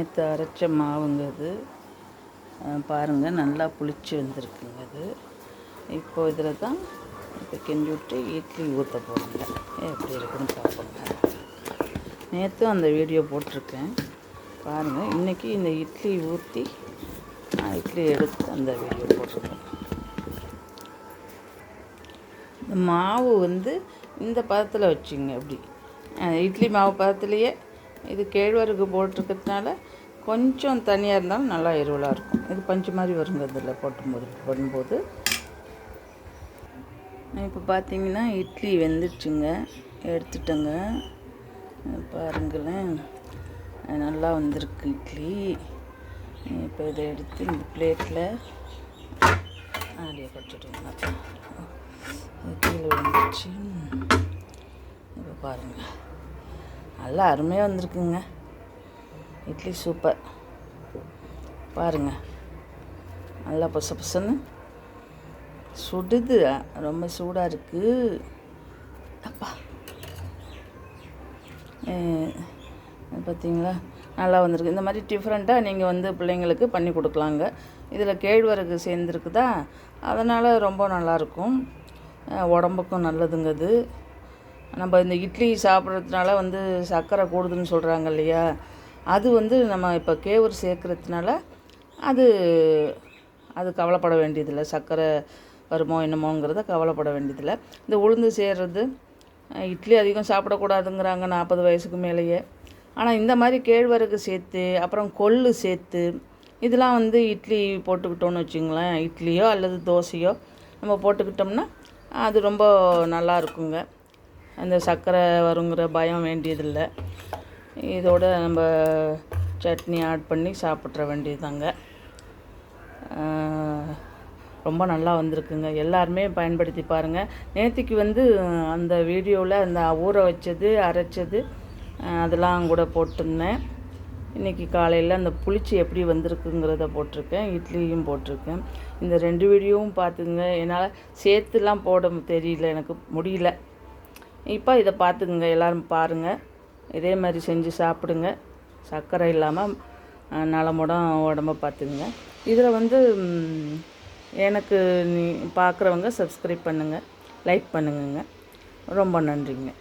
நேற்று அரைச்ச மாவுங்க அது. பாருங்கள், நல்லா புளிச்சு வந்திருக்குங்க அது. இப்போது இதில் தான் இப்போ கிண்டி விட்டு இட்லி ஊற்ற போகிறோங்க. எப்படி இருக்குன்னு பார்ப்போங்க. நேற்றும் அந்த வீடியோ போட்டிருக்கேன் பாருங்கள். இன்றைக்கி இந்த இட்லி ஊற்றி இட்லி எடுத்து அந்த வீடியோ போட்டிருக்கேன். இந்த மாவு இந்த பதத்தில் வச்சுங்க. அப்படி இட்லி மாவு பதத்துலேயே இது கேழ்வரகு போட்டிருக்கிறதுனால கொஞ்சம் தனியாக இருந்தாலும் நல்லா எருவலாக இருக்கும். இது பஞ்சு மாதிரி வருங்க இதில் போடும்போது. இப்போ பார்த்தீங்கன்னா இட்லி வெந்துடுச்சுங்க, எடுத்துட்டேங்க. பாருங்களேன், நல்லா வந்திருக்கு இட்லி. இப்போ இதை எடுத்து இந்த பிளேட்டில் அப்படியே கொட்டிட்டுங்க. கீழே வந்துடுச்சு. இப்போ பாருங்கள், நல்லா அருமையாக வந்திருக்குங்க இட்லி. சூப்பர். பாருங்கள், நல்லா பொசன்னு சுடுது. ரொம்ப சூடாக இருக்குது. அப்பா, பார்த்தீங்களா, நல்லா வந்திருக்கு. இந்த மாதிரி டிஃப்ரெண்ட்டாக நீங்கள் பிள்ளைங்களுக்கு பண்ணி கொடுக்கலாங்க. இதில் கேழ்வரகு சேர்ந்துருக்குதா, அதனால் ரொம்ப நல்லாயிருக்கும். உடம்புக்கும் நல்லதுங்க அது. நம்ம இந்த இட்லி சாப்பிட்றதுனால சர்க்கரை கூடுதுன்னு சொல்கிறாங்க இல்லையா, அது நம்ம இப்போ கேவுரு சேர்க்குறதுனால அது கவலைப்பட வேண்டியதில்லை. சர்க்கரை வருமோ என்னமோங்கிறத கவலைப்பட வேண்டியதில்லை. இந்த உளுந்து சேர்றது, இட்லி அதிகம் சாப்பிடக்கூடாதுங்கிறாங்க 40 வயசுக்கு மேலேயே. ஆனால் இந்த மாதிரி கேழ்வரகு சேர்த்து, அப்புறம் கொள்ளு சேர்த்து, இதெல்லாம் இட்லி போட்டுக்கிட்டோன்னு வச்சுங்களேன், இட்லியோ அல்லது தோசையோ நம்ம போட்டுக்கிட்டோம்னா அது ரொம்ப நல்லா இருக்குங்க. அந்த சர்க்கரை வருங்கிற பயம் வேண்டியதில்லை. இதோட நம்ம சட்னி ஆட் பண்ணி சாப்பிட்ற வேண்டியதுதாங்க. ரொம்ப நல்லா வந்திருக்குங்க. எல்லாருமே பயன்படுத்தி பாருங்கள். நேற்றுக்கு அந்த வீடியோவில் அந்த ஊற வச்சது, அரைச்சது அதெல்லாம் கூட போட்டிருந்தேன். இன்றைக்கி காலையில் அந்த புளிச்சு எப்படி வந்திருக்குங்கிறத போட்டிருக்கேன். இட்லியும் போட்டிருக்கேன். இந்த 2 வீடியோவும் பார்த்துங்க. என்னால் சேர்த்துலாம் போட தெரியல, எனக்கு முடியல. இப்போ இதை பார்த்துக்குங்க, எல்லோரும் பாருங்கள். இதே மாதிரி செஞ்சு சாப்பிடுங்க. சர்க்கரை இல்லாமல் நலமுடன் உடம்ப பார்த்துக்குங்க. இதில் எனக்கு பார்க்குறவங்க சப்ஸ்கிரைப் பண்ணுங்கள், லைக் பண்ணுங்க. ரொம்ப நன்றிங்க.